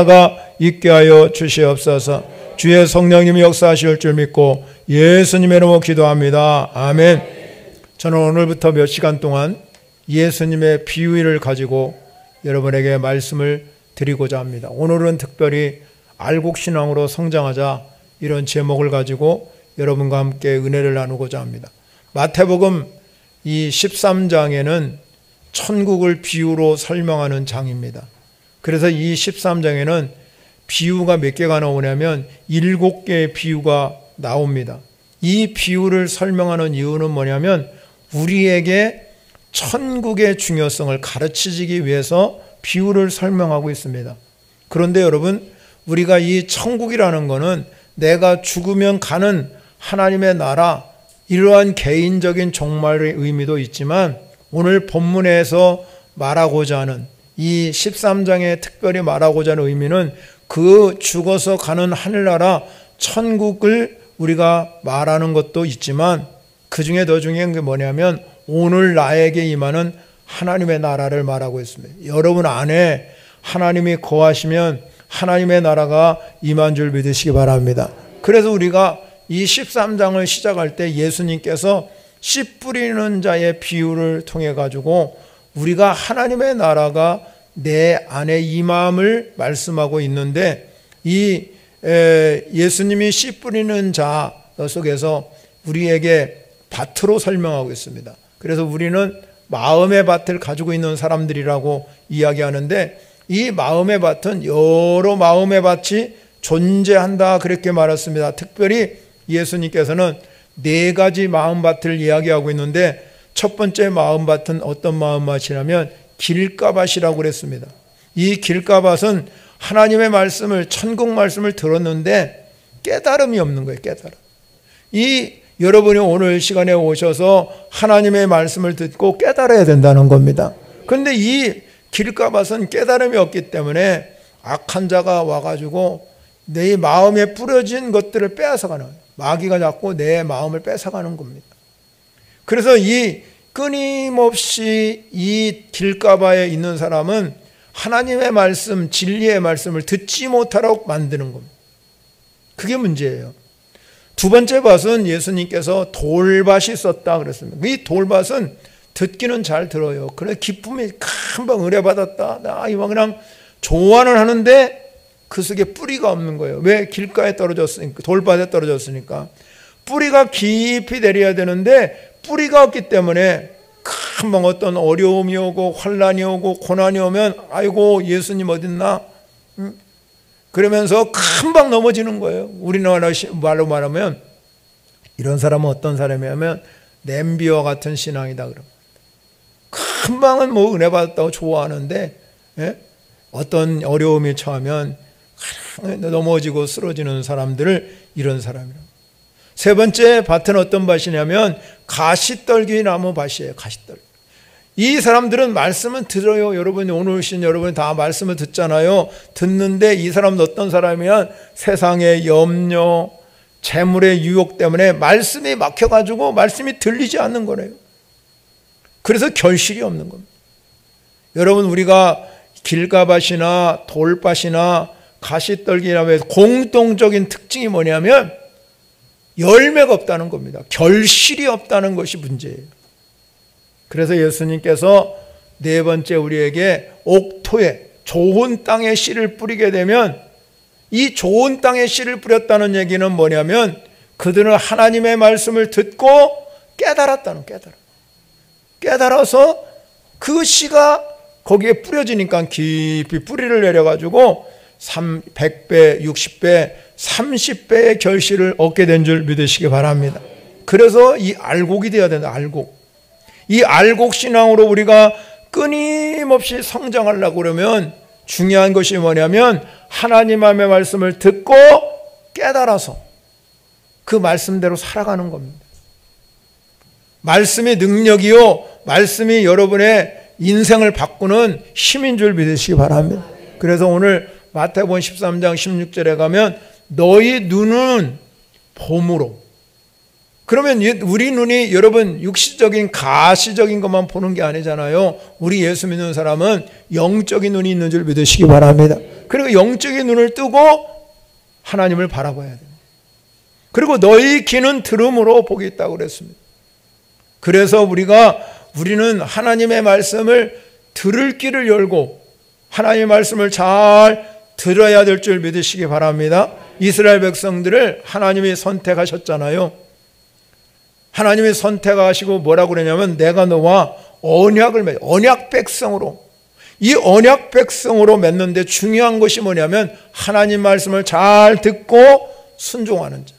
가 있게 하여 주시옵소서. 주의 성령님이 역사하실 줄 믿고 예수님의 이름으로 기도합니다. 아멘. 저는 오늘부터 몇 시간 동안 예수님의 비유를 가지고 여러분에게 말씀을 드리고자 합니다. 오늘은 특별히 알곡신앙으로 성장하자, 이런 제목을 가지고 여러분과 함께 은혜를 나누고자 합니다. 마태복음 이 13장에는 천국을 비유로 설명하는 장입니다. 그래서 이 13장에는 비유가 몇 개가 나오냐면 7개의 비유가 나옵니다. 이 비유를 설명하는 이유는 뭐냐면 우리에게 천국의 중요성을 가르치기 위해서 비유를 설명하고 있습니다. 그런데 여러분, 우리가 이 천국이라는 것은 내가 죽으면 가는 하나님의 나라, 이러한 개인적인 종말의 의미도 있지만 오늘 본문에서 말하고자 하는 이 13장에 특별히 말하고자 하는 의미는 그 죽어서 가는 하늘나라 천국을 우리가 말하는 것도 있지만 그 중에 더 중요한 게 뭐냐면 오늘 나에게 임하는 하나님의 나라를 말하고 있습니다. 여러분 안에 하나님이 거하시면 하나님의 나라가 임한 줄 믿으시기 바랍니다. 그래서 우리가 이 13장을 시작할 때 예수님께서 씨 뿌리는 자의 비유를 통해 가지고 우리가 하나님의 나라가 내 안에 임함을 말씀하고 있는데, 이 예수님이 씨 뿌리는 자 속에서 우리에게 밭으로 설명하고 있습니다. 그래서 우리는 마음의 밭을 가지고 있는 사람들이라고 이야기하는데, 이 마음의 밭은 여러 마음의 밭이 존재한다, 그렇게 말했습니다. 특별히 예수님께서는 4가지 마음밭을 이야기하고 있는데, 첫 번째 마음밭은 어떤 마음밭이냐면 길가밭이라고 그랬습니다. 이 길가밭은 하나님의 말씀을, 천국 말씀을 들었는데 깨달음이 없는 거예요. 깨달음. 여러분이 오늘 시간에 오셔서 하나님의 말씀을 듣고 깨달아야 된다는 겁니다. 그런데 이 길가밭은 깨달음이 없기 때문에 악한 자가 와가지고 내 마음에 뿌려진 것들을 빼앗아가는 거예요. 마귀가 자꾸 내 마음을 뺏어가는 겁니다. 그래서 이 끊임없이 이 길가바에 있는 사람은 하나님의 말씀, 진리의 말씀을 듣지 못하도록 만드는 겁니다. 그게 문제예요. 두 번째 밭은 예수님께서 돌밭이 있었다 그랬습니다. 이 돌밭은 듣기는 잘 들어요. 그래 기쁨이 금방 은혜 받았다, 나 이거 그냥 좋아는 하는데 그 속에 뿌리가 없는 거예요. 왜? 길가에 떨어졌으니까, 돌밭에 떨어졌으니까. 뿌리가 깊이 내려야 되는데 뿌리가 없기 때문에 금방 어떤 어려움이 오고 환난이 오고 고난이 오면 아이고 예수님 어딨나? 그러면서 금방 넘어지는 거예요. 우리나라 말로 말하면 이런 사람은 어떤 사람이냐면 냄비와 같은 신앙이다 그럽니다. 금방은 뭐 은혜 받았다고 좋아하는데 어떤 어려움이 처하면 넘어지고 쓰러지는 사람들을 이런 사람이라고. 세 번째 밭은 어떤 밭이냐면 가시떨기 나무 밭이에요. 가시떨기. 이 사람들은 말씀은 들어요. 여러분이 오늘 오신 여러분이 다 말씀을 듣잖아요. 듣는데 이 사람은 어떤 사람이면 세상의 염려, 재물의 유혹 때문에 말씀이 막혀가지고 말씀이 들리지 않는 거래요. 그래서 결실이 없는 겁니다. 여러분, 우리가 길가밭이나 돌밭이나 가시떨기라면 공통적인 특징이 뭐냐면 열매가 없다는 겁니다. 결실이 없다는 것이 문제예요. 그래서 예수님께서 네 번째 우리에게 옥토에 좋은 땅에 씨를 뿌리게 되면, 이 좋은 땅에 씨를 뿌렸다는 얘기는 뭐냐면 그들은 하나님의 말씀을 듣고 깨달았다는, 깨달아서 그 씨가 거기에 뿌려지니까 깊이 뿌리를 내려가지고 100배, 60배, 30배의 결실을 얻게 된 줄 믿으시기 바랍니다. 그래서 이 알곡이 되어야 된다. 알곡. 이 알곡 신앙으로 우리가 끊임없이 성장하려고 그러면 중요한 것이 뭐냐면 하나님의 말씀을 듣고 깨달아서 그 말씀대로 살아가는 겁니다. 말씀이 능력이요, 말씀이 여러분의 인생을 바꾸는 힘인 줄 믿으시기 바랍니다. 그래서 오늘 마태복음 13장 16절에 가면 너희 눈은 봄으로. 그러면 우리 눈이 여러분 육시적인 가시적인 것만 보는 게 아니잖아요. 우리 예수 믿는 사람은 영적인 눈이 있는 줄 믿으시기 바랍니다. 그리고 영적인 눈을 뜨고 하나님을 바라봐야 됩니다. 그리고 너희 귀는 들음으로 복이 있다고 그랬습니다. 그래서 우리는 하나님의 말씀을 들을 귀를 열고 하나님의 말씀을 잘 들어야 될 줄 믿으시기 바랍니다. 이스라엘 백성들을 하나님이 선택하셨잖아요. 하나님이 선택하시고 뭐라고 그러냐면 내가 너와 언약을 언약 백성으로, 이 언약 백성으로 맺는데 중요한 것이 뭐냐면 하나님 말씀을 잘 듣고 순종하는 자.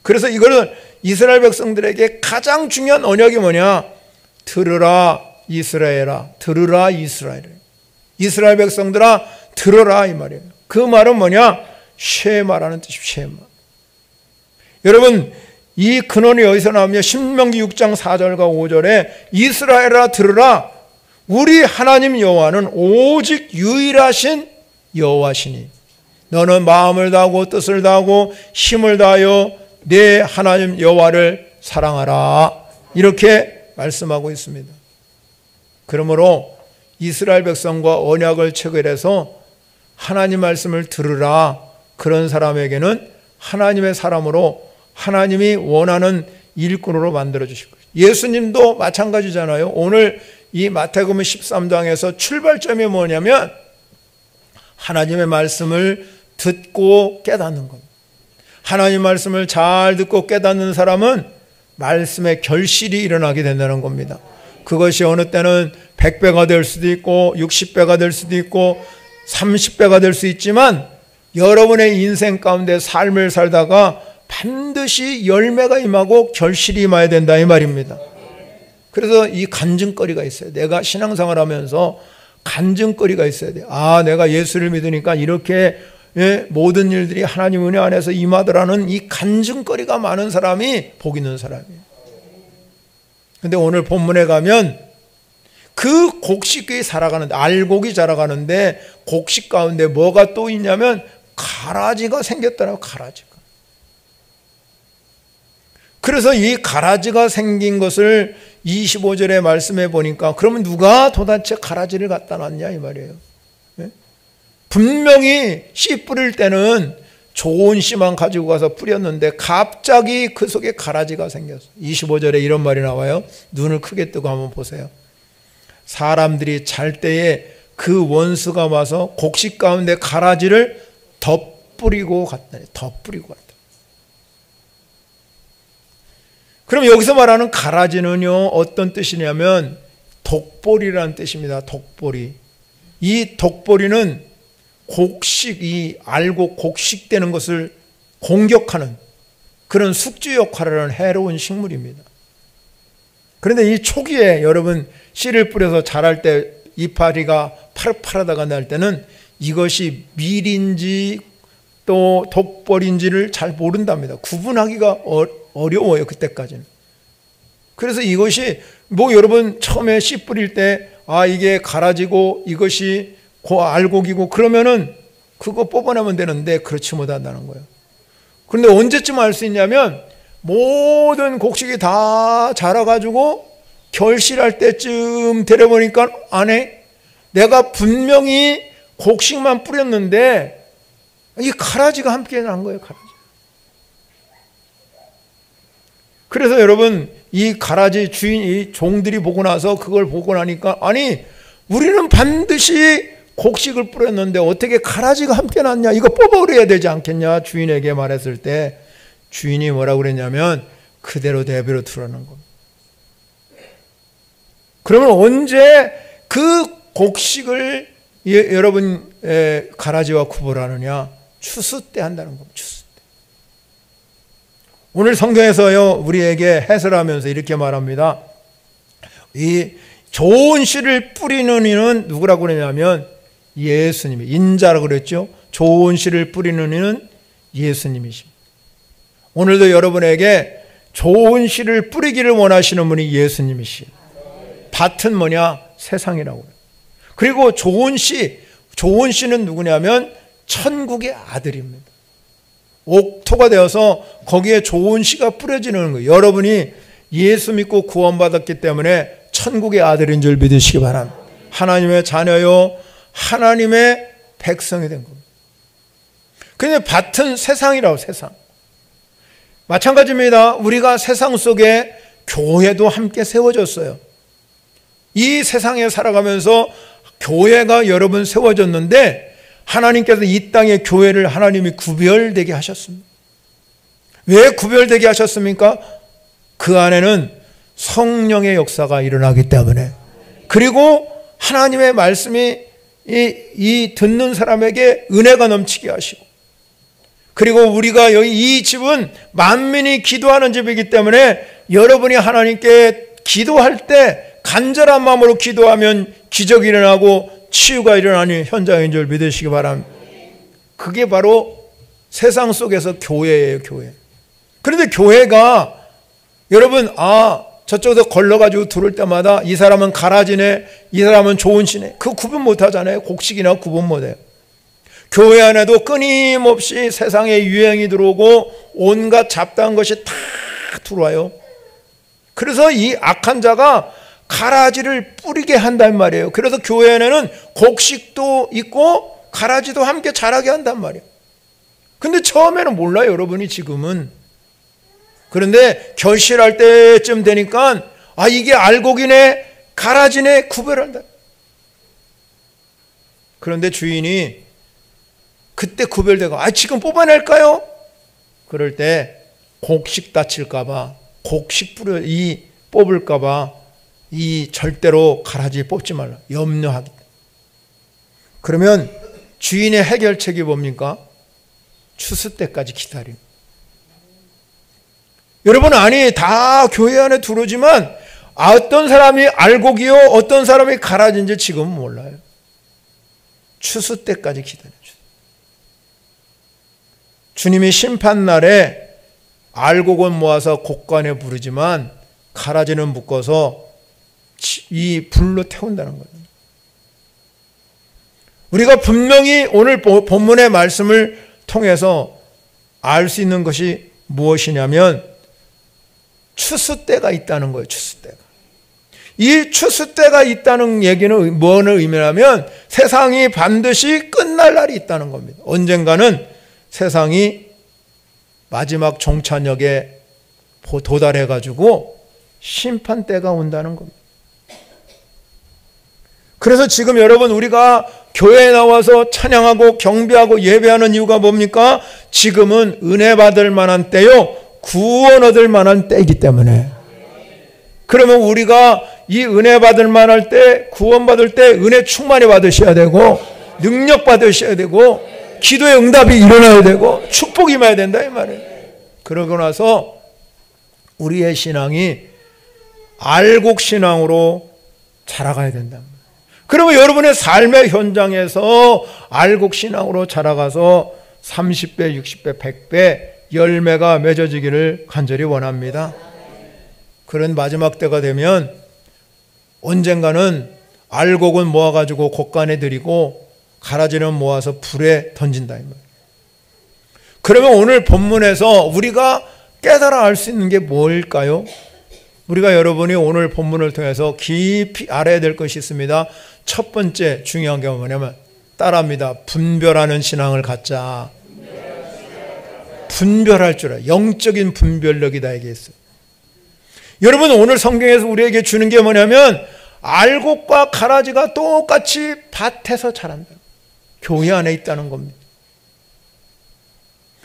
그래서 이거는 이스라엘 백성들에게 가장 중요한 언약이 뭐냐? 들으라 이스라엘아, 들으라 이스라엘. 이스라엘 백성들아 들어라 이 말이에요. 그 말은 뭐냐? 쉐마라는 뜻이에요. 쉐마. 여러분 이 근원이 어디서 나오냐? 신명기 6장 4절과 5절에 이스라엘아 들으라, 우리 하나님 여호와는 오직 유일하신 여호와시니 너는 마음을 다하고 뜻을 다하고 힘을 다하여 내 하나님 여호와를 사랑하라, 이렇게 말씀하고 있습니다. 그러므로 이스라엘 백성과 언약을 체결해서 하나님 말씀을 들으라, 그런 사람에게는 하나님의 사람으로 하나님이 원하는 일꾼으로 만들어 주실 거예요. 예수님도 마찬가지잖아요. 오늘 이 마태복음 13장에서 출발점이 뭐냐면 하나님의 말씀을 듣고 깨닫는 겁니다. 하나님 말씀을 잘 듣고 깨닫는 사람은 말씀의 결실이 일어나게 된다는 겁니다. 그것이 어느 때는 100배가 될 수도 있고 60배가 될 수도 있고 30배가 될 수 있지만 여러분의 인생 가운데 삶을 살다가 반드시 열매가 임하고 결실이 임해야 된다 이 말입니다. 그래서 이 간증거리가 있어요. 내가 신앙생활 하면서 간증거리가 있어야 돼요. 아, 내가 예수를 믿으니까 이렇게 모든 일들이 하나님 은혜 안에서 임하더라는 이 간증거리가 많은 사람이 복 있는 사람이에요. 근데 오늘 본문에 가면 그 곡식이 살아가는데, 알곡이 자라가는데 곡식 가운데 뭐가 또 있냐면 가라지가 생겼더라고요. 가라지가. 그래서 이 가라지가 생긴 것을 25절에 말씀해 보니까 그러면 누가 도대체 가라지를 갖다 놨냐 이 말이에요. 분명히 씨 뿌릴 때는 좋은 씨만 가지고 가서 뿌렸는데 갑자기 그 속에 가라지가 생겼어요. 25절에 이런 말이 나와요. 눈을 크게 뜨고 한번 보세요. 사람들이 잘 때에 그 원수가 와서 곡식 가운데 가라지를 덧뿌리고 갔다. 덧뿌리고 갔다. 그럼 여기서 말하는 가라지는요, 어떤 뜻이냐면 독보리라는 뜻입니다. 독보리. 이 독보리는 곡식, 이 알곡 곡식되는 것을 공격하는 그런 숙주 역할을 하는 해로운 식물입니다. 그런데 이 초기에 여러분 씨를 뿌려서 자랄 때 이파리가 파릇파릇하게 날 때는 이것이 밀인지 또 독보리인지를 잘 모른답니다. 구분하기가 어려워요, 그때까지는. 그래서 이것이 여러분 처음에 씨 뿌릴 때 이게 가라지고 이것이 알곡이고 그러면은 그거 뽑아내면 되는데 그렇지 못한다는 거예요. 그런데 언제쯤 알 수 있냐면 모든 곡식이 다 자라가지고 결실할 때쯤 데려보니까 안에 내가 분명히 곡식만 뿌렸는데 이 가라지가 함께 난 거예요. 가라지. 그래서 여러분 이 가라지 주인, 이 종들이 보고 나서 그걸 보고 나니까 아니 우리는 반드시 곡식을 뿌렸는데 어떻게 가라지가 함께 났냐, 이거 뽑아버려야 되지 않겠냐 주인에게 말했을 때 주인이 뭐라고 그랬냐면 그대로 내버려 두라는 겁니다. 그러면 언제 그 곡식을 여러분 가라지와 구분하느냐? 추수 때 한다는 겁니다. 추수 때. 오늘 성경에서요 우리에게 해설하면서 이렇게 말합니다. 이 좋은 씨를 뿌리는 이는 누구라고 그러냐면 예수님이, 인자라고 그랬죠. 좋은 씨를 뿌리는 이는 예수님이십니다. 오늘도 여러분에게 좋은 씨를 뿌리기를 원하시는 분이 예수님이시에요. 밭은 뭐냐? 세상이라고. 그리고 좋은 씨는 누구냐면 천국의 아들입니다. 옥토가 되어서 거기에 좋은 씨가 뿌려지는 거예요. 여러분이 예수 믿고 구원받았기 때문에 천국의 아들인 줄 믿으시기 바랍니다. 하나님의 자녀요, 하나님의 백성이 된 겁니다. 근데 밭은 세상이라고, 세상. 마찬가지입니다. 우리가 세상 속에 교회도 함께 세워졌어요. 이 세상에 살아가면서 교회가 여러 번 세워졌는데 하나님께서 이 땅의 교회를 하나님이 구별되게 하셨습니다. 왜 구별되게 하셨습니까? 그 안에는 성령의 역사가 일어나기 때문에, 그리고 하나님의 말씀이 이 듣는 사람에게 은혜가 넘치게 하시고, 그리고 우리가 여기 이 집은 만민이 기도하는 집이기 때문에 여러분이 하나님께 기도할 때 간절한 마음으로 기도하면 기적이 일어나고 치유가 일어나는 현장인 줄 믿으시기 바랍니다. 그게 바로 세상 속에서 교회예요, 교회. 그런데 교회가 여러분, 저쪽에서 걸러가지고 들을 때마다 이 사람은 가라지네, 이 사람은 좋은 시네, 그 구분 못 하잖아요. 곡식이나 구분 못 해요. 교회 안에도 끊임없이 세상에 유행이 들어오고 온갖 잡다한 것이 다 들어와요. 그래서 이 악한 자가 가라지를 뿌리게 한단 말이에요. 그래서 교회 안에는 곡식도 있고 가라지도 함께 자라게 한단 말이에요. 근데 처음에는 몰라요, 여러분이 지금은. 그런데 결실할 때쯤 되니까 이게 알곡이네, 가라지네 구별한다. 그런데 주인이 그때 구별되고 지금 뽑아낼까요? 그럴 때 곡식 다칠까봐, 곡식 뽑을까봐 절대로 가라지 뽑지 말라, 염려하기. 그러면 주인의 해결책이 뭡니까? 추수 때까지 기다림. 여러분, 다 교회 안에 들어오지만 어떤 사람이 알곡이요, 어떤 사람이 가라지인지 지금은 몰라요. 추수 때까지 기다려요. 주님이 심판날에 알곡은 모아서 곡간에 부르지만 가라지는 묶어서 이 불로 태운다는 거예요. 우리가 분명히 오늘 본문의 말씀을 통해서 알 수 있는 것이 무엇이냐면 추수 때가 있다는 거예요. 추수 때가. 이 추수 때가 있다는 얘기는 뭐를 의미하면 세상이 반드시 끝날 날이 있다는 겁니다. 언젠가는 세상이 마지막 종찬역에 도달해가지고 심판 때가 온다는 겁니다. 그래서 지금 여러분, 우리가 교회에 나와서 찬양하고 경배하고 예배하는 이유가 뭡니까? 지금은 은혜 받을 만한 때요, 구원 얻을 만한 때이기 때문에. 그러면 우리가 이 은혜 받을 만할 때, 구원 받을 때 은혜 충만히 받으셔야 되고, 능력 받으셔야 되고, 기도의 응답이 일어나야 되고, 축복이 임해야 된다 이 말이에요. 그러고 나서 우리의 신앙이 알곡 신앙으로 자라가야 된다. 그러면 여러분의 삶의 현장에서 알곡 신앙으로 자라가서 30배, 60배, 100배 열매가 맺어지기를 간절히 원합니다. 그런 마지막 때가 되면 언젠가는 알곡은 모아가지고 곡간에 들이고 가라지는 모아서 불에 던진다 이 말이에요. 그러면 오늘 본문에서 우리가 깨달아 알 수 있는 게 뭘까요? 우리가 여러분이 오늘 본문을 통해서 깊이 알아야 될 것이 있습니다. 첫 번째 중요한 게 뭐냐면 따라합니다. 분별하는 신앙을 갖자. 분별할 줄 알아. 영적인 분별력이다 이게 있어요. 여러분, 오늘 성경에서 우리에게 주는 게 뭐냐면 알곡과 가라지가 똑같이 밭에서 자란다. 교회 안에 있다는 겁니다.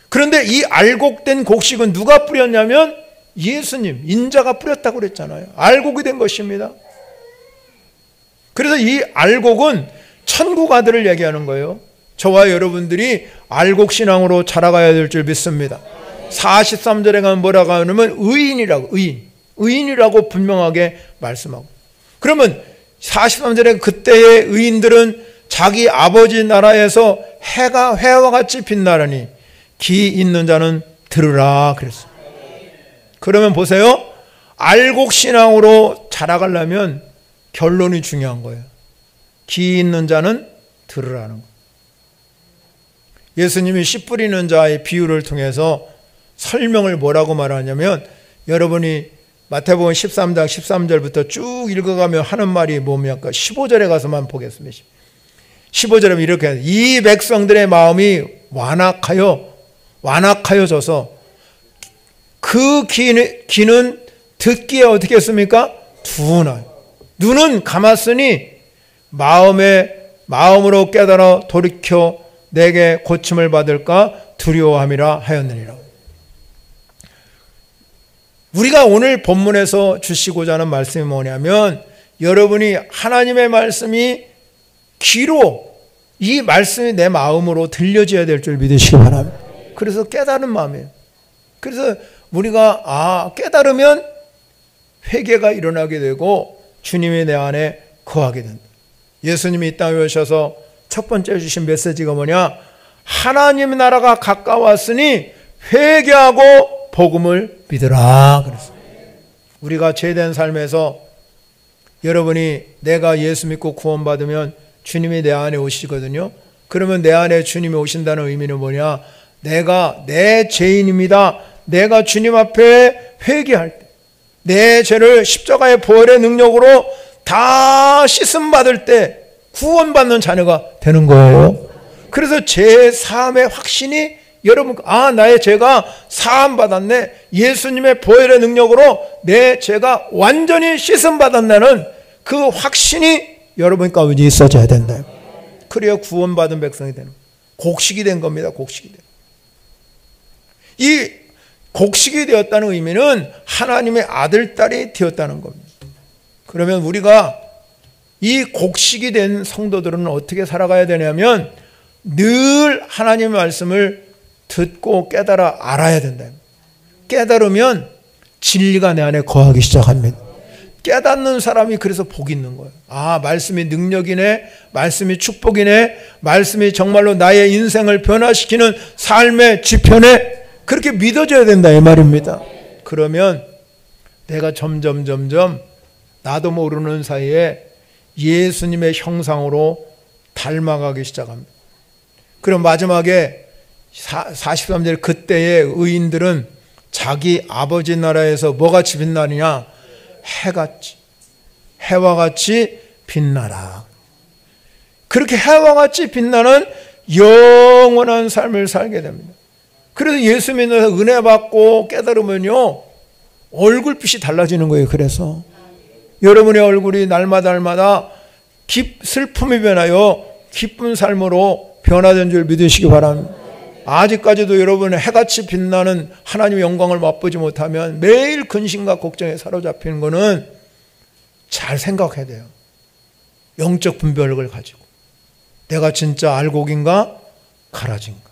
그런데 이 알곡된 곡식은 누가 뿌렸냐면 예수님, 인자가 뿌렸다고 그랬잖아요. 알곡이 된 것입니다. 그래서 이 알곡은 천국 아들을 얘기하는 거예요. 저와 여러분들이 알곡 신앙으로 자라가야 될 줄 믿습니다. 43절에 가면 뭐라고 하냐면 의인이라고, 의인이라고 분명하게 말씀하고. 그러면 43절에 그때의 의인들은 자기 아버지 나라에서 해와 같이 빛나라니 기 있는 자는 들으라 그랬어요. 그러면 보세요. 알곡 신앙으로 자라가려면 결론이 중요한 거예요. 기 있는 자는 들으라는 거예요. 예수님이 씨 뿌리는 자의 비유를 통해서 설명을 뭐라고 말하냐면 여러분이 마태복음 13장 13절부터 쭉 읽어가며 하는 말이 뭡니까? 15절에 가서만 보겠습니다. 15절에 이렇게 해요. 이 백성들의 마음이 완악하여져서 그 귀는 듣기에 어떻게 했습니까? 둔하여. 눈은 감았으니 마음으로 깨달아 돌이켜 내게 고침을 받을까 두려워함이라 하였느니라. 우리가 오늘 본문에서 주시고자 하는 말씀이 뭐냐면, 여러분이 하나님의 말씀이 귀로, 이 말씀이 내 마음으로 들려져야 될 줄 믿으시기 바랍니다. 그래서 깨달은 마음이에요. 그래서 우리가 깨달으면 회개가 일어나게 되고 주님이 내 안에 거하게 된다. 예수님이 이 땅에 오셔서 첫 번째 주신 메시지가 뭐냐? 하나님 나라가 가까웠으니 회개하고 복음을 믿으라 그랬어요. 우리가 죄된 삶에서 여러분이 내가 예수 믿고 구원받으면 주님이 내 안에 오시거든요. 그러면 내 안에 주님이 오신다는 의미는 뭐냐? 내가 내 죄인입니다. 내가 주님 앞에 회개할 때, 내 죄를 십자가의 보혈의 능력으로 다 씻음받을 때 구원받는 자녀가 되는 거예요. 그래서 죄 사함의 확신이 여러분, 나의 죄가 사함받았네, 예수님의 보혈의 능력으로 내 죄가 완전히 씻음받았다는 그 확신이 여러분 가운데 있어져야 된다. 그래야 구원받은 백성이 되는 거예요. 곡식이 된 겁니다. 곡식이 된. 이 곡식이 되었다는 의미는 하나님의 아들, 딸이 되었다는 겁니다. 그러면 우리가 이 곡식이 된 성도들은 어떻게 살아가야 되냐면, 늘 하나님의 말씀을 듣고 깨달아 알아야 된다. 깨달으면 진리가 내 안에 거하기 시작합니다. 깨닫는 사람이 그래서 복이 있는 거예요. 말씀이 능력이네, 말씀이 축복이네, 말씀이 정말로 나의 인생을 변화시키는 삶의 지표네, 그렇게 믿어져야 된다 이 말입니다. 그러면 내가 점점 나도 모르는 사이에 예수님의 형상으로 닮아가기 시작합니다. 그럼 마지막에 43절, 그때의 의인들은 자기 아버지 나라에서 뭐같이 빛나느냐? 해같이, 해와 같이 빛나라. 그렇게 해와 같이 빛나는 영원한 삶을 살게 됩니다. 그래서 예수 믿는 은혜 받고 깨달으면요, 얼굴빛이 달라지는 거예요. 그래서 여러분의 얼굴이 날마다 슬픔이 변하여 기쁜 삶으로 변화된 줄 믿으시기 바랍니다. 아직까지도 여러분 해같이 빛나는 하나님의 영광을 맛보지 못하면 매일 근심과 걱정에 사로잡히는 것은 잘 생각해야 돼요. 영적 분별력을 가지고 내가 진짜 알곡인가 가라지인가.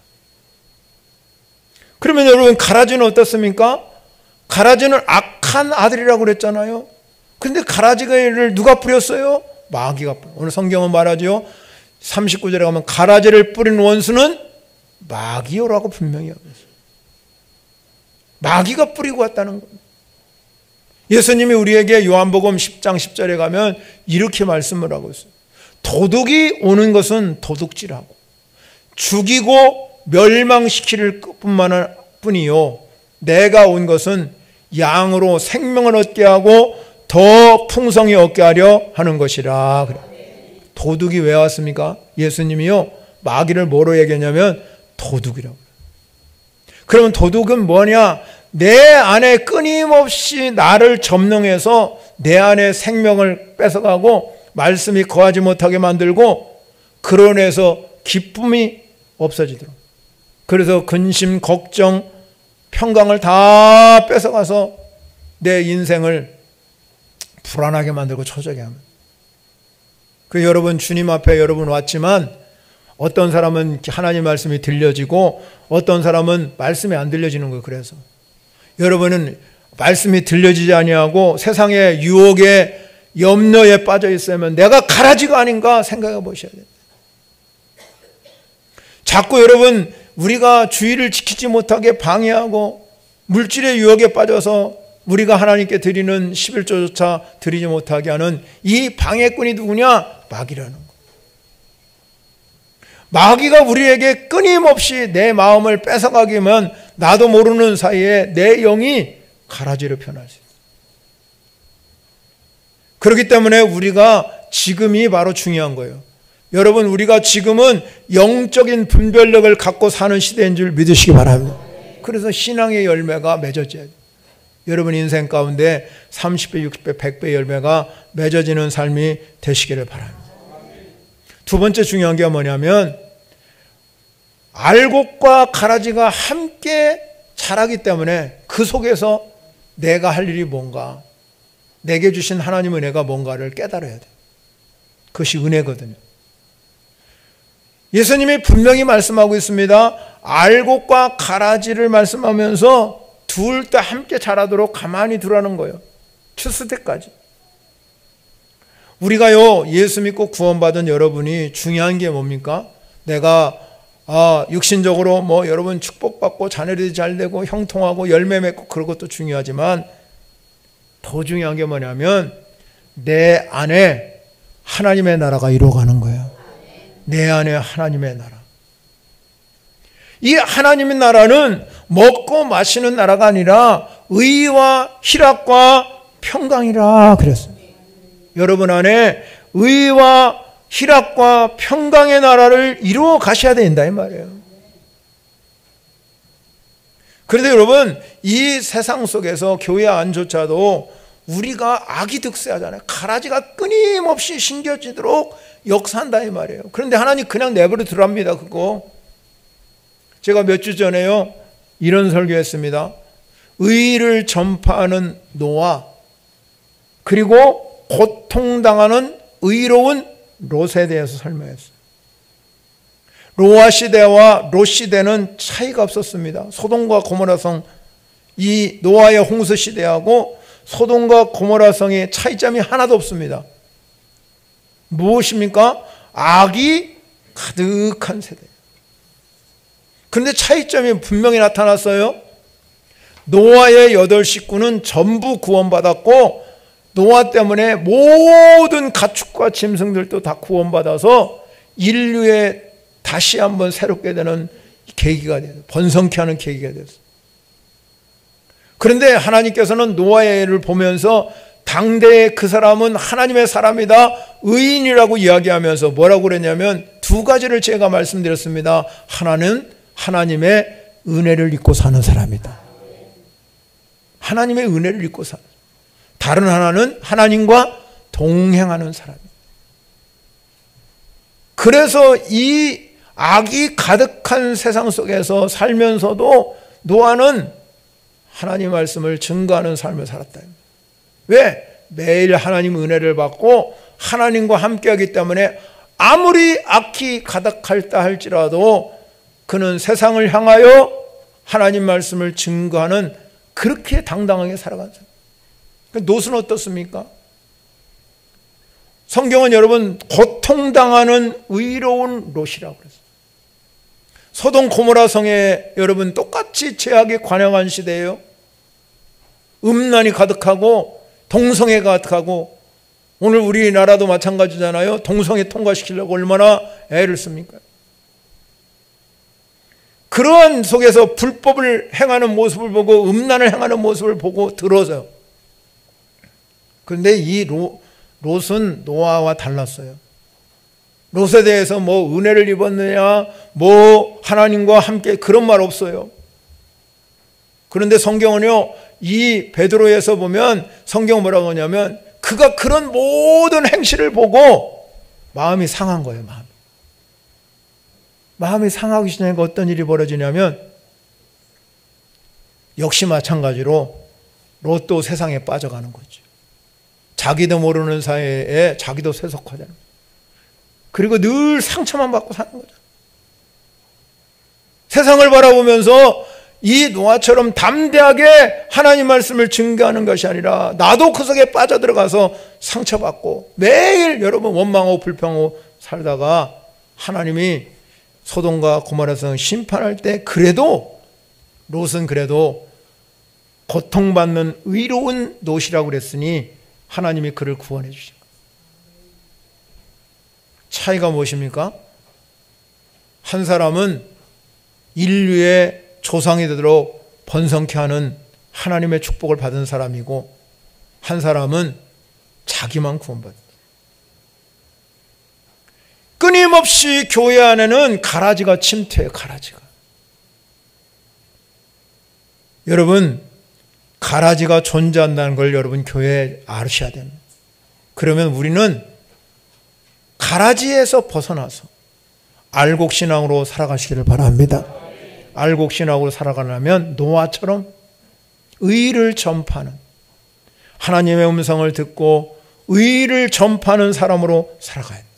그러면 여러분, 가라지는 어떻습니까? 가라지는 악한 아들이라고 그랬잖아요. 근데 가라지를 누가 뿌렸어요? 마귀가 뿌렸어요. 오늘 성경은 말하죠. 39절에 가면 가라지를 뿌린 원수는 마귀요라고 분명히 하고 있어요. 마귀가 뿌리고 왔다는 겁니다. 예수님이 우리에게 요한복음 10장 10절에 가면 이렇게 말씀을 하고 있어요. 도둑이 오는 것은 도둑질하고 죽이고 멸망시킬 뿐이요, 내가 온 것은 양으로 생명을 얻게 하고 더 풍성히 얻게 하려 하는 것이라. 도둑이 왜 왔습니까? 예수님이요, 마귀를 뭐로 얘기했냐면 도둑이라고. 그러면 도둑은 뭐냐? 내 안에 끊임없이 나를 점령해서 내 안에 생명을 뺏어가고 말씀이 거하지 못하게 만들고, 그러내서 기쁨이 없어지도록, 그래서 근심, 걱정, 평강을 다 뺏어가서 내 인생을 불안하게 만들고 초조하게 합니다. 그 여러분, 주님 앞에 여러분 왔지만 어떤 사람은 하나님 말씀이 들려지고 어떤 사람은 말씀이 안 들려지는 거예요. 그래서 여러분은 말씀이 들려지지 아니하고 세상의 유혹에 염려에 빠져 있으면 내가 가라지가 아닌가 생각해 보셔야 돼요. 자꾸 여러분, 우리가 주의를 지키지 못하게 방해하고 물질의 유혹에 빠져서 우리가 하나님께 드리는 11조조차 드리지 못하게 하는 이 방해꾼이 누구냐? 마귀라는 거. 마귀가 우리에게 끊임없이 내 마음을 뺏어가기만 나도 모르는 사이에 내 영이 가라지로 변할 수 있어요. 그렇기 때문에 우리가 지금이 바로 중요한 거예요. 여러분, 우리가 지금은 영적인 분별력을 갖고 사는 시대인 줄 믿으시기 바랍니다. 그래서 신앙의 열매가 맺어져야 돼요. 여러분 인생 가운데 30배, 60배, 100배 열매가 맺어지는 삶이 되시기를 바랍니다. 두 번째 중요한 게 뭐냐면, 알곡과 가라지가 함께 자라기 때문에 그 속에서 내가 할 일이 뭔가, 내게 주신 하나님의 은혜가 뭔가를 깨달아야 돼요. 그것이 은혜거든요. 예수님이 분명히 말씀하고 있습니다. 알곡과 가라지를 말씀하면서 둘 다 함께 자라도록 가만히 두라는 거예요. 추수 때까지. 우리가요, 예수 믿고 구원받은 여러분이 중요한 게 뭡니까? 내가 육신적으로 여러분 축복받고 자녀들이 잘 되고 형통하고 열매 맺고 그런 것도 중요하지만, 더 중요한 게 뭐냐면 내 안에 하나님의 나라가 이루어가는 거예요. 내 안에 하나님의 나라. 이 하나님의 나라는 먹고 마시는 나라가 아니라 의와 희락과 평강이라 그랬습니다. 여러분 안에 의와 희락과 평강의 나라를 이루어 가셔야 된다 이 말이에요. 그런데 여러분, 이 세상 속에서 교회 안조차도 우리가 악이 득세하잖아요. 가라지가 끊임없이 심겨지도록 역사한다 이 말이에요. 그런데 하나님 그냥 내버려 두랍니다. 그거 제가 몇 주 전에요 이런 설교했습니다. 의를 전파하는 노아, 그리고 고통당하는 의로운 롯에 대해서 설명했어요. 노아 시대와 롯 시대는 차이가 없었습니다. 소돔과 고모라성, 이 노아의 홍수 시대하고 소돔과 고모라성의 차이점이 하나도 없습니다. 무엇입니까? 악이 가득한 세대. 그런데 차이점이 분명히 나타났어요. 노아의 8 식구는 전부 구원받았고, 노아 때문에 모든 가축과 짐승들도 다 구원받아서 인류의 다시 한번 새롭게 되는 계기가 돼요. 번성케 하는 계기가 됐어요. 그런데 하나님께서는 노아의 애를 보면서 당대의 그 사람은 하나님의 사람이다, 의인이라고 이야기하면서 뭐라고 그랬냐면, 두 가지를 제가 말씀드렸습니다. 하나는 하나님의 은혜를 잊고 사는 사람이다. 하나님의 은혜를 잊고 사는. 다른 하나는 하나님과 동행하는 사람이다. 그래서 이 악이 가득한 세상 속에서 살면서도 노아는 하나님 말씀을 증거하는 삶을 살았다. 왜? 매일 하나님 은혜를 받고 하나님과 함께하기 때문에 아무리 악이 가득할다 할지라도 그는 세상을 향하여 하나님 말씀을 증거하는, 그렇게 당당하게 살아간 사람. 롯은 어떻습니까? 성경은 여러분 고통당하는 의로운 롯이라고 그랬어요. 소돔 고모라 성에 여러분 똑같이 죄악에 관영한 시대예요. 음란이 가득하고 동성애가 가득하고, 오늘 우리나라도 마찬가지잖아요. 동성애 통과시키려고 얼마나 애를 씁니까? 그러한 속에서 불법을 행하는 모습을 보고, 음란을 행하는 모습을 보고 들어서요. 그런데 이 롯은 노아와 달랐어요. 롯에 대해서 은혜를 입었느냐, 하나님과 함께, 그런 말 없어요. 그런데 성경은요, 이 베드로에서 보면 성경은 뭐라고 하냐면, 그가 그런 모든 행실을 보고 마음이 상한 거예요. 마음이 상하기 시작하니까 어떤 일이 벌어지냐면, 역시 마찬가지로 롯도 세상에 빠져가는 거죠. 자기도 모르는 사이에 자기도 세속화되는 거죠. 그리고 늘 상처만 받고 사는 거죠. 세상을 바라보면서 이 노아처럼 담대하게 하나님 말씀을 증거하는 것이 아니라, 나도 그 속에 빠져들어가서 상처받고 매일 여러분 원망하고 불평하고 살다가 하나님이 소돔과 고모라성 심판할 때, 그래도 롯은 그래도 고통받는 의로운 롯이라고 그랬으니 하나님이 그를 구원해 주신 거예요. 차이가 무엇입니까? 한 사람은 인류의 조상이 되도록 번성케 하는 하나님의 축복을 받은 사람이고, 한 사람은 자기만 구원받은, 끊임없이 교회 안에는 가라지가 침투해요. 가라지가. 여러분, 가라지가 존재한다는 걸 여러분 교회에 아셔야 됩니다. 그러면 우리는 가라지에서 벗어나서 알곡신앙으로 살아가시기를 바랍니다. 알곡신앙으로 살아가려면 노아처럼 의를 전파하는, 하나님의 음성을 듣고 의를 전파하는 사람으로 살아가야 돼요.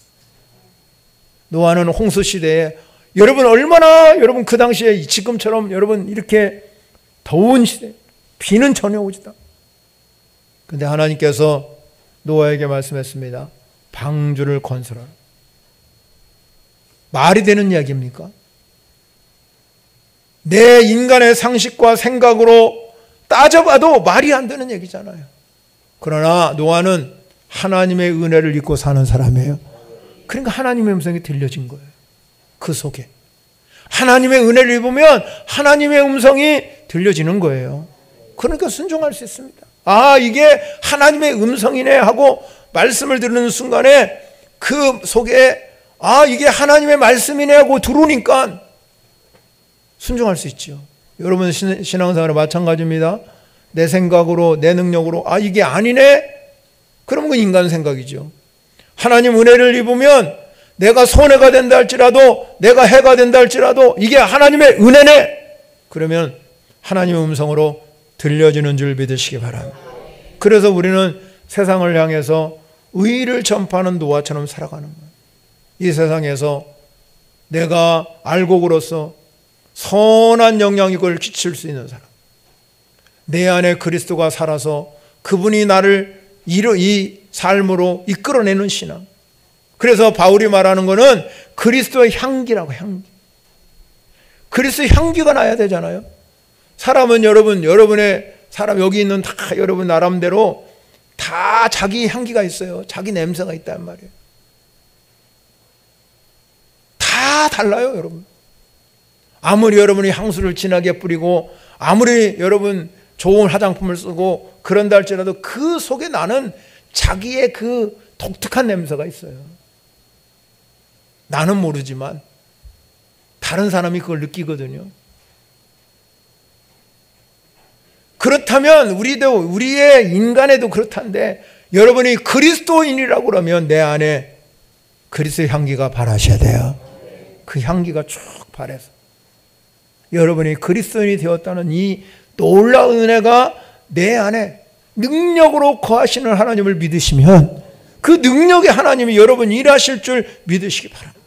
노아는 홍수 시대에 여러분 얼마나 여러분 그 당시에 지금처럼 여러분 이렇게 더운 시대, 비는 전혀 오지도. 그런데 하나님께서 노아에게 말씀했습니다. 방주를 건설하라. 말이 되는 이야기입니까? 내 인간의 상식과 생각으로 따져봐도 말이 안 되는 얘기잖아요. 그러나 노아는 하나님의 은혜를 입고 사는 사람이에요. 그러니까 하나님의 음성이 들려진 거예요. 그 속에 하나님의 은혜를 입으면 하나님의 음성이 들려지는 거예요. 그러니까 순종할 수 있습니다. 아, 이게 하나님의 음성이네 하고 말씀을 듣는 순간에 그 속에 아, 이게 하나님의 말씀이네 하고 들으니까 순종할 수 있죠. 여러분 신앙생활은 마찬가지입니다. 내 생각으로 내 능력으로 아, 이게 아니네? 그럼 그건 인간 생각이죠. 하나님 은혜를 입으면 내가 손해가 된다 할지라도 내가 해가 된다 할지라도 이게 하나님의 은혜네. 그러면 하나님의 음성으로 들려지는 줄 믿으시기 바랍니다. 그래서 우리는 세상을 향해서 의를 전파하는 노아처럼 살아가는 거예요. 이 세상에서 내가 알곡으로서 선한 영향력을 끼칠 수 있는 사람, 내 안에 그리스도가 살아서 그분이 나를 이 삶으로 이끌어내는 신앙. 그래서 바울이 말하는 것은 그리스도의 향기라고. 향기. 그리스도의 향기가 나야 되잖아요. 사람은 여러분의 사람 여기 있는 다 여러분 나름대로 다 자기 향기가 있어요. 자기 냄새가 있단 말이에요. 다 달라요, 여러분. 아무리 여러분이 향수를 진하게 뿌리고 아무리 여러분 좋은 화장품을 쓰고 그런다 할지라도 그 속에 나는 자기의 그 독특한 냄새가 있어요. 나는 모르지만 다른 사람이 그걸 느끼거든요. 그렇다면 우리의 인간에도 그렇단데 여러분이 그리스도인이라고 그러면 내 안에 그리스도의 향기가 발하셔야 돼요. 그 향기가 쭉 발해서 여러분이 그리스도인이 되었다는 이 놀라운 은혜가 내 안에 능력으로 거하시는 하나님을 믿으시면 그 능력의 하나님이 여러분 일하실 줄 믿으시기 바랍니다.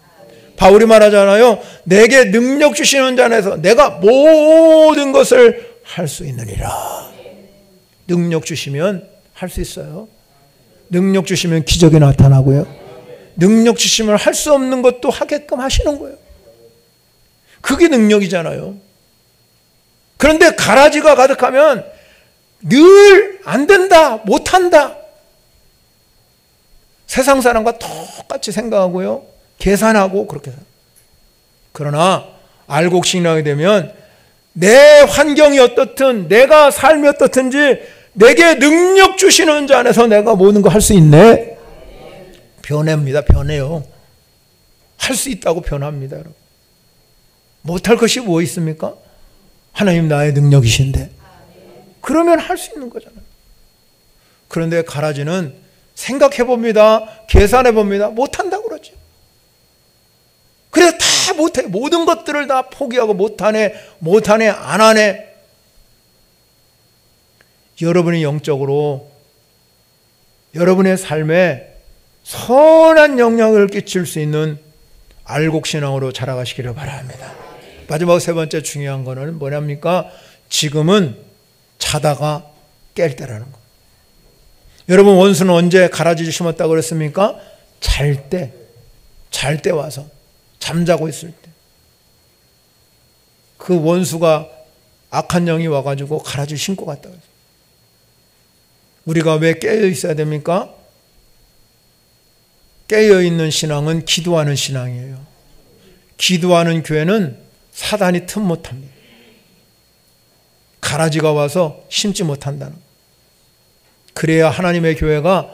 바울이 말하잖아요. 내게 능력 주시는 자 안에서 내가 모든 것을 할 수 있느니라. 능력 주시면 할 수 있어요. 능력 주시면 기적이 나타나고요. 능력 주시면 할 수 없는 것도 하게끔 하시는 거예요. 그게 능력이잖아요. 그런데 가라지가 가득하면 늘 안 된다, 못한다. 세상 사람과 똑같이 생각하고요. 계산하고 그렇게 살아요. 그러나 알곡신앙이 되면 내 환경이 어떻든 내가 삶이 어떻든지 내게 능력 주시는 자 안에서 내가 모든 거 할 수 있네. 변합니다. 변해요. 할 수 있다고 변합니다. 여러분. 못할 것이 뭐 있습니까? 하나님 나의 능력이신데. 그러면 할 수 있는 거잖아요. 그런데 가라지는 생각해봅니다. 계산해봅니다. 못한다고 그러죠. 그래서 다 못해. 모든 것들을 다 포기하고 못하네, 안 하네. 여러분이 영적으로 여러분의 삶에 선한 영향을 끼칠 수 있는 알곡신앙으로 자라가시기를 바랍니다. 마지막 세 번째 중요한 거는 뭐냐입니까? 지금은 자다가 깰 때라는 거. 여러분 원수는 언제 가라지를 심었다고 그랬습니까? 잘 때 와서 잠자고 있을 때. 그 원수가 악한 영이 와가지고 가라지를 심고 갔다 그랬어요. 우리가 왜 깨어 있어야 됩니까? 깨어 있는 신앙은 기도하는 신앙이에요. 기도하는 교회는 사단이 틈 못합니다. 가라지가 와서 심지 못한다는. 그래야 하나님의 교회가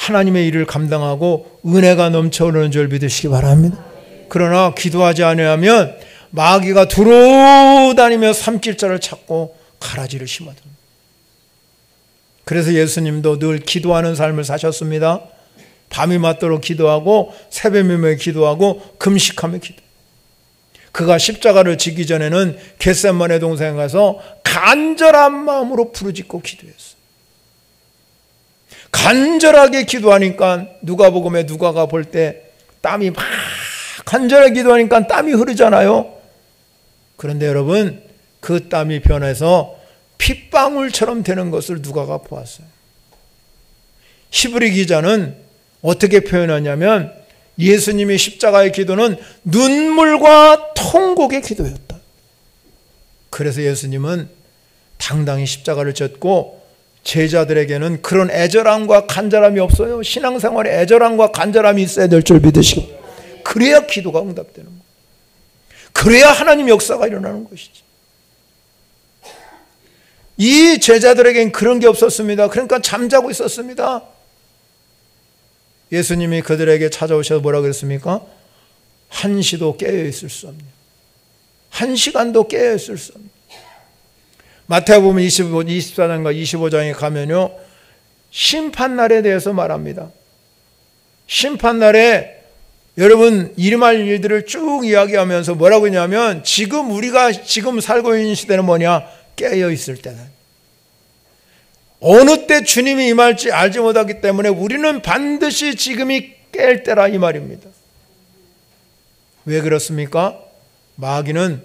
하나님의 일을 감당하고 은혜가 넘쳐오르는 줄 믿으시기 바랍니다. 그러나 기도하지 않으면 마귀가 두루 다니며 삼킬자를 찾고 가라지를 심어듭니다. 그래서 예수님도 늘 기도하는 삶을 사셨습니다. 밤이 맞도록 기도하고 새벽녘에 기도하고 금식하며 기도. 그가 십자가를 지기 전에는 겟세마네 동산에 가서 간절한 마음으로 부르짖고 기도했어요. 간절하게 기도하니까 누가복음에 누가가 볼 때 땀이 막 간절하게 기도하니까 땀이 흐르잖아요. 그런데 여러분 그 땀이 변해서 핏방울처럼 되는 것을 누가가 보았어요. 히브리 기자는 어떻게 표현하냐면 예수님의 십자가의 기도는 눈물과 통곡의 기도였다. 그래서 예수님은 당당히 십자가를 졌고 제자들에게는 그런 애절함과 간절함이 없어요. 신앙생활에 애절함과 간절함이 있어야 될 줄 믿으시고, 그래야 기도가 응답되는 거예요. 그래야 하나님 역사가 일어나는 것이지. 이 제자들에겐 그런 게 없었습니다. 그러니까 잠자고 있었습니다. 예수님이 그들에게 찾아오셔서 뭐라고 그랬습니까? 한시도 깨어있을 수 없는, 한 시간도 깨어있을 수 없는. 마태복음 24장과 25장에 가면요, 심판날에 대해서 말합니다. 심판날에 여러분 일어날 일들을 쭉 이야기하면서 뭐라고 했냐면, 우리가 지금 살고 있는 시대는 뭐냐? 깨어있을 때다. 어느 때 주님이 임할지 알지 못하기 때문에 우리는 반드시 지금이 깰 때라, 이 말입니다. 왜 그렇습니까? 마귀는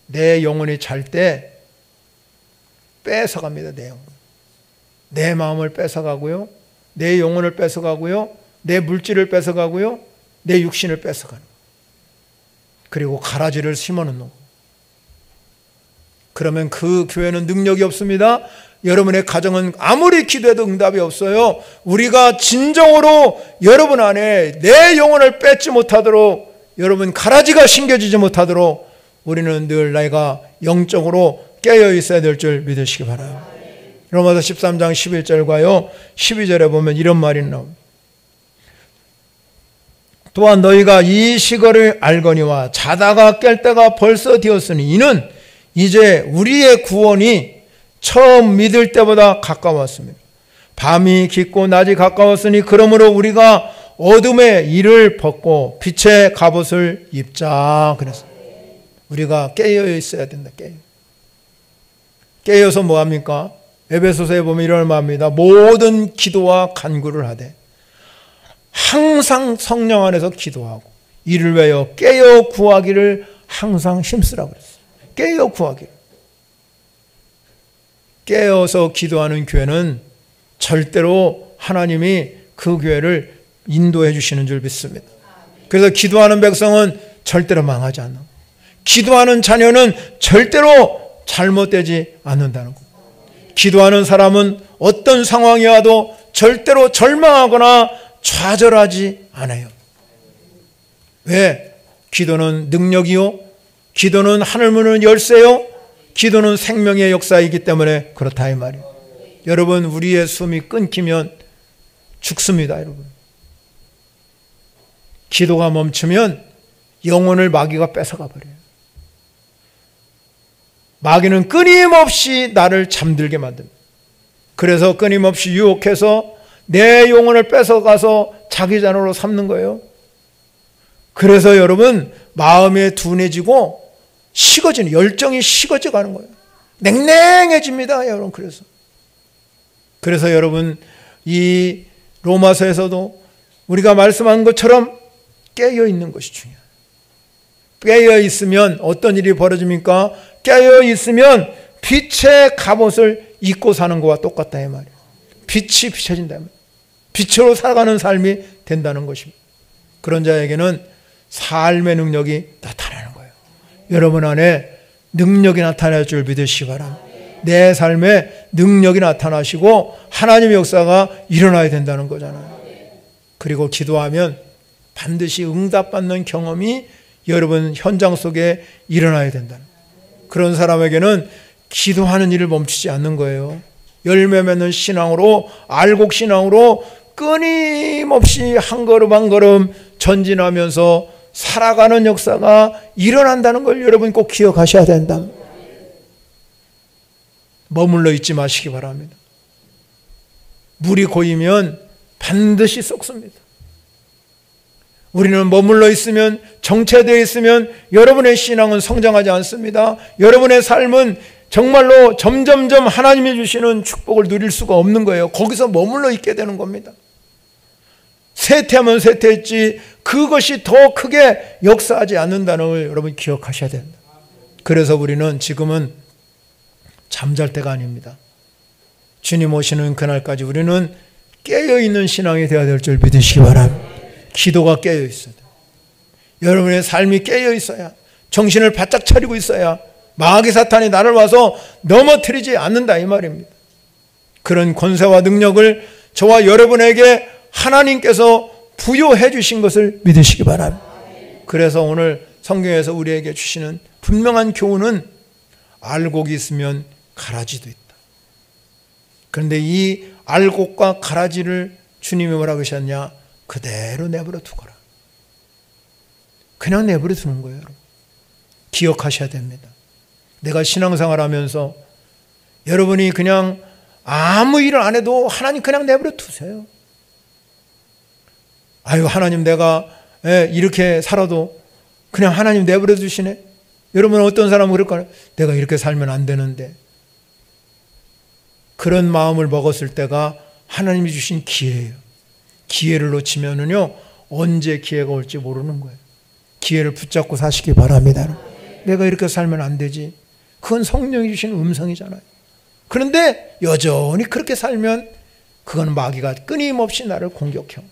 내 영혼이 잘 때 뺏어갑니다. 내 영혼, 내 마음을 뺏어가고요, 내 영혼을 뺏어가고요, 내 물질을 뺏어가고요, 내 육신을 뺏어가는 거예요. 그리고 가라지를 심어놓는 거예요. 그러면 그 교회는 능력이 없습니다. 여러분의 가정은 아무리 기도해도 응답이 없어요. 우리가 진정으로 여러분 안에 내 영혼을 뺏지 못하도록, 여러분 가라지가 심겨지지 못하도록 우리는 늘 내가 영적으로 깨어 있어야 될 줄 믿으시기 바라요. 로마서 13장 11절과요 12절에 보면 이런 말이 나옵니다. 또한 너희가 이 시거를 알거니와 자다가 깰 때가 벌써 되었으니 이는 이제 우리의 구원이 처음 믿을 때보다 가까웠습니다. 밤이 깊고 낮이 가까웠으니 그러므로 우리가 어둠의 일을 벗고 빛의 갑옷을 입자. 그래서 우리가 깨어 있어야 된다. 깨어서 뭐합니까? 에베소서에 보면 이런 말입니다. 모든 기도와 간구를 하되 항상 성령 안에서 기도하고 이를 위하여 깨어 구하기를 항상 힘쓰라고 그랬어요. 깨어 구하기를. 깨어서 기도하는 교회는 절대로 하나님이 그 교회를 인도해 주시는 줄 믿습니다. 그래서 기도하는 백성은 절대로 망하지 않는, 기도하는 자녀는 절대로 잘못되지 않는다는 것. 기도하는 사람은 어떤 상황이 와도 절대로 절망하거나 좌절하지 않아요. 왜? 기도는 능력이요, 기도는 하늘 문을 열쇠요, 기도는 생명의 역사이기 때문에 그렇다, 이 말이에요. 여러분, 우리의 숨이 끊기면 죽습니다. 여러분, 기도가 멈추면 영혼을 마귀가 뺏어가 버려요. 마귀는 끊임없이 나를 잠들게 만듭니다. 그래서 끊임없이 유혹해서 내 영혼을 뺏어가서 자기 잔으로 삼는 거예요. 그래서 여러분, 마음이 둔해지고 식어지는, 열정이 식어져 가는 거예요. 냉랭해집니다, 여러분. 그래서 여러분, 이 로마서에서도 우리가 말씀한 것처럼 깨어 있는 것이 중요해요. 깨어 있으면 어떤 일이 벌어집니까? 깨어 있으면 빛의 갑옷을 입고 사는 것과 똑같다, 이 말이에요. 빛이 비춰진다, 빛으로 살아가는 삶이 된다는 것입니다. 그런 자에게는 삶의 능력이 나타나는 거예요. 여러분 안에 능력이 나타날 줄 믿으시기 바랍니다. 내 삶에 능력이 나타나시고 하나님의 역사가 일어나야 된다는 거잖아요. 그리고 기도하면 반드시 응답받는 경험이 여러분 현장 속에 일어나야 된다는 거예요. 그런 사람에게는 기도하는 일을 멈추지 않는 거예요. 열매 맺는 신앙으로, 알곡 신앙으로 끊임없이 한 걸음 한 걸음 전진하면서 살아가는 역사가 일어난다는 걸 여러분 꼭 기억하셔야 된다. 머물러 있지 마시기 바랍니다. 물이 고이면 반드시 썩습니다. 우리는 머물러 있으면, 정체되어 있으면 여러분의 신앙은 성장하지 않습니다. 여러분의 삶은 정말로 점점점 하나님이 주시는 축복을 누릴 수가 없는 거예요. 거기서 머물러 있게 되는 겁니다. 쇠퇴하면 쇠퇴했지 그것이 더 크게 역사하지 않는다는 걸 여러분 기억하셔야 된다. 그래서 우리는 지금은 잠잘 때가 아닙니다. 주님 오시는 그날까지 우리는 깨어있는 신앙이 되어야 될 줄 믿으시기 바랍니다. 기도가 깨어있어야 돼요. 여러분의 삶이 깨어있어야, 정신을 바짝 차리고 있어야 마귀 사탄이 나를 와서 넘어뜨리지 않는다 이 말입니다. 그런 권세와 능력을 저와 여러분에게 하나님께서 부여해 주신 것을 믿으시기 바랍니다. 그래서 오늘 성경에서 우리에게 주시는 분명한 교훈은 알곡이 있으면 가라지도 있다. 그런데 이 알곡과 가라지를 주님이 뭐라고 하셨냐? 그대로 내버려 두거라. 그냥 내버려 두는 거예요. 여러분. 기억하셔야 됩니다. 내가 신앙생활 하면서 여러분이 그냥 아무 일을 안 해도 하나님 그냥 내버려 두세요. 아유, 하나님 내가 이렇게 살아도 그냥 하나님 내버려 두시네. 여러분 어떤 사람은 그럴까요? 내가 이렇게 살면 안 되는데. 그런 마음을 먹었을 때가 하나님이 주신 기회예요. 기회를 놓치면은요, 언제 기회가 올지 모르는 거예요. 기회를 붙잡고 사시기 바랍니다. 내가 이렇게 살면 안 되지. 그건 성령이 주신 음성이잖아요. 그런데 여전히 그렇게 살면 그건 마귀가 끊임없이 나를 공격해요.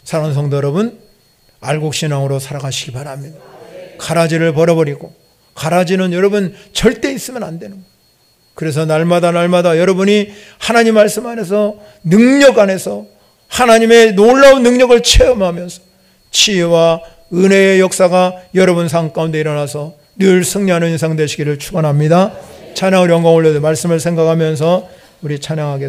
사랑하는 성도 여러분, 알곡신앙으로 살아가시기 바랍니다. 가라지를 버려버리고, 가라지는 여러분 절대 있으면 안 되는 거예요. 그래서 날마다 여러분이 하나님 말씀 안에서, 능력 안에서 하나님의 놀라운 능력을 체험하면서 치유와 은혜의 역사가 여러분 삶 가운데 일어나서 늘 승리하는 인생 되시기를 축원합니다. 찬양을 영광 올려도 말씀을 생각하면서 우리 찬양하겠습니다.